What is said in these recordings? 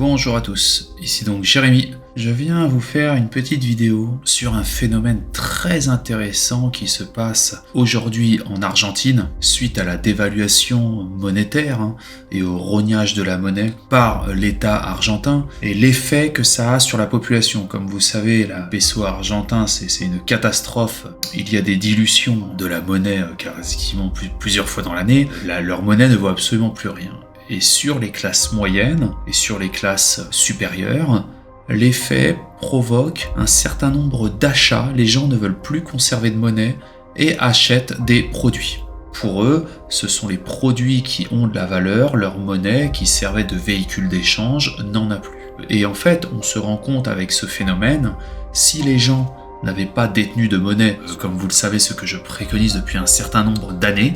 Bonjour à tous, ici donc Jérémy. Je viens vous faire une petite vidéo sur un phénomène très intéressant qui se passe aujourd'hui en Argentine suite à la dévaluation monétaire et au rognage de la monnaie par l'État argentin et l'effet que ça a sur la population. Comme vous savez, la peso argentin c'est une catastrophe. Il y a des dilutions de la monnaie quasiment plusieurs fois dans l'année. Leur monnaie ne vaut absolument plus rien. Et sur les classes moyennes et sur les classes supérieures, l'effet provoque un certain nombre d'achats. Les gens ne veulent plus conserver de monnaie et achètent des produits. Pour eux, ce sont les produits qui ont de la valeur, leur monnaie qui servait de véhicule d'échange n'en a plus. Et en fait, on se rend compte avec ce phénomène, si les gens n'avaient pas détenu de monnaie, comme vous le savez, ce que je préconise depuis un certain nombre d'années,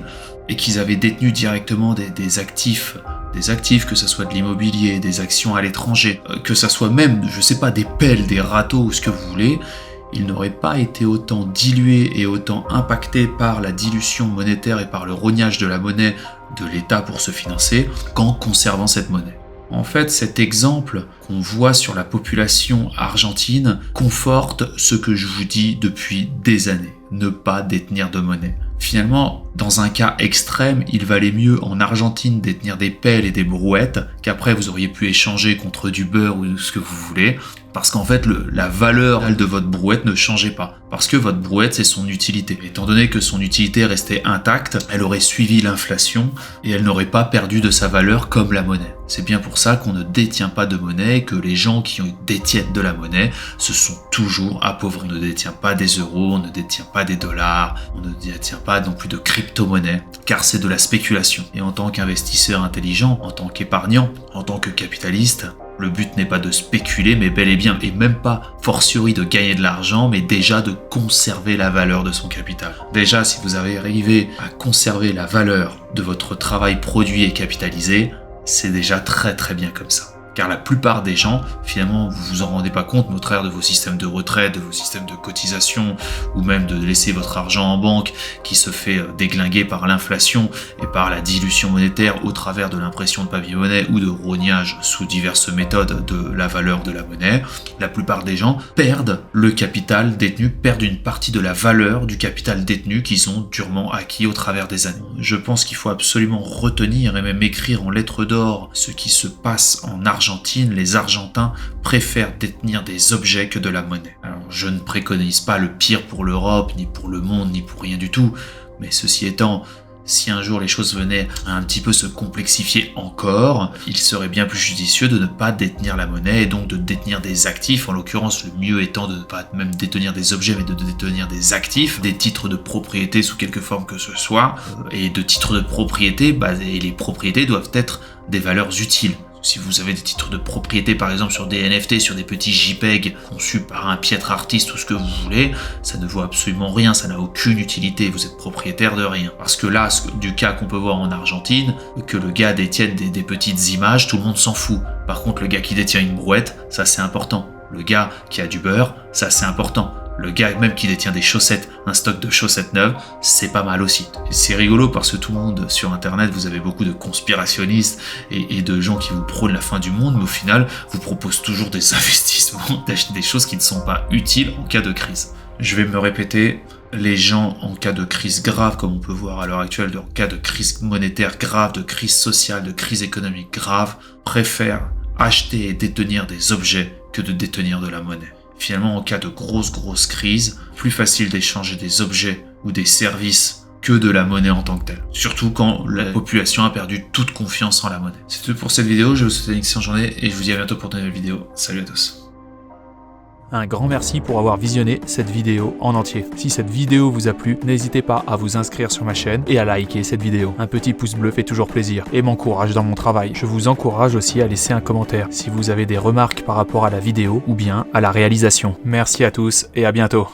et qu'ils avaient détenu directement des actifs, que ce soit de l'immobilier, des actions à l'étranger, que ce soit même, je sais pas, des pelles, des râteaux ou ce que vous voulez, ils n'auraient pas été autant dilués et autant impactés par la dilution monétaire et par le rognage de la monnaie de l'État pour se financer qu'en conservant cette monnaie. En fait, cet exemple qu'on voit sur la population argentine conforte ce que je vous dis depuis des années, ne pas détenir de monnaie. Finalement, dans un cas extrême, il valait mieux en Argentine détenir des pelles et des brouettes qu'après vous auriez pu échanger contre du beurre ou ce que vous voulez, parce qu'en fait la valeur de votre brouette ne changeait pas, parce que votre brouette c'est son utilité. Étant donné que son utilité restait intacte, elle aurait suivi l'inflation et elle n'aurait pas perdu de sa valeur comme la monnaie. C'est bien pour ça qu'on ne détient pas de monnaie et que les gens qui détiennent de la monnaie se sont toujours appauvris. On ne détient pas des euros, on ne détient pas des dollars, on ne détient pas non plus de crypto-monnaie, car c'est de la spéculation. Et en tant qu'investisseur intelligent, en tant qu'épargnant, en tant que capitaliste, le but n'est pas de spéculer, mais bel et bien, et même pas fortiori de gagner de l'argent, mais déjà de conserver la valeur de son capital. Déjà, si vous avez arrivé à conserver la valeur de votre travail produit et capitalisé, c'est déjà très très bien comme ça. Car la plupart des gens, finalement, vous vous en rendez pas compte, mais au travers de vos systèmes de retraite, de vos systèmes de cotisation, ou même de laisser votre argent en banque qui se fait déglinguer par l'inflation et par la dilution monétaire au travers de l'impression de papier-monnaie ou de rognage sous diverses méthodes de la valeur de la monnaie, la plupart des gens perdent le capital détenu, perdent une partie de la valeur du capital détenu qu'ils ont durement acquis au travers des années. Je pense qu'il faut absolument retenir et même écrire en lettres d'or ce qui se passe en Argentine. Les Argentins préfèrent détenir des objets que de la monnaie. Alors, je ne préconise pas le pire pour l'Europe, ni pour le monde, ni pour rien du tout, mais ceci étant, si un jour les choses venaient à un petit peu se complexifier encore, il serait bien plus judicieux de ne pas détenir la monnaie et donc de détenir des actifs, en l'occurrence le mieux étant de ne pas même détenir des objets mais de détenir des actifs, des titres de propriété sous quelque forme que ce soit, et de titres de propriété, et les propriétés doivent être des valeurs utiles. Si vous avez des titres de propriété, par exemple sur des NFT, sur des petits JPEG conçus par un piètre artiste ou ce que vous voulez, ça ne vaut absolument rien, ça n'a aucune utilité, vous êtes propriétaire de rien. Parce que là, du cas qu'on peut voir en Argentine, que le gars détienne des petites images, tout le monde s'en fout. Par contre, le gars qui détient une brouette, ça c'est important. Le gars qui a du beurre, ça c'est important. Le gars même qui détient des chaussettes, un stock de chaussettes neuves, c'est pas mal aussi. C'est rigolo parce que tout le monde sur internet, vous avez beaucoup de conspirationnistes et de gens qui vous prônent la fin du monde, mais au final, vous proposent toujours des investissements, d'acheter des choses qui ne sont pas utiles en cas de crise. Je vais me répéter, les gens en cas de crise grave, comme on peut voir à l'heure actuelle, en cas de crise monétaire grave, de crise sociale, de crise économique grave, préfèrent acheter et détenir des objets que de détenir de la monnaie. Finalement, en cas de grosse crise, plus facile d'échanger des objets ou des services que de la monnaie en tant que telle. Surtout quand la population a perdu toute confiance en la monnaie. C'est tout pour cette vidéo, je vous souhaite une excellente journée et je vous dis à bientôt pour de nouvelles vidéos. Salut à tous. Un grand merci pour avoir visionné cette vidéo en entier. Si cette vidéo vous a plu, n'hésitez pas à vous inscrire sur ma chaîne et à liker cette vidéo. Un petit pouce bleu fait toujours plaisir et m'encourage dans mon travail. Je vous encourage aussi à laisser un commentaire si vous avez des remarques par rapport à la vidéo ou bien à la réalisation. Merci à tous et à bientôt.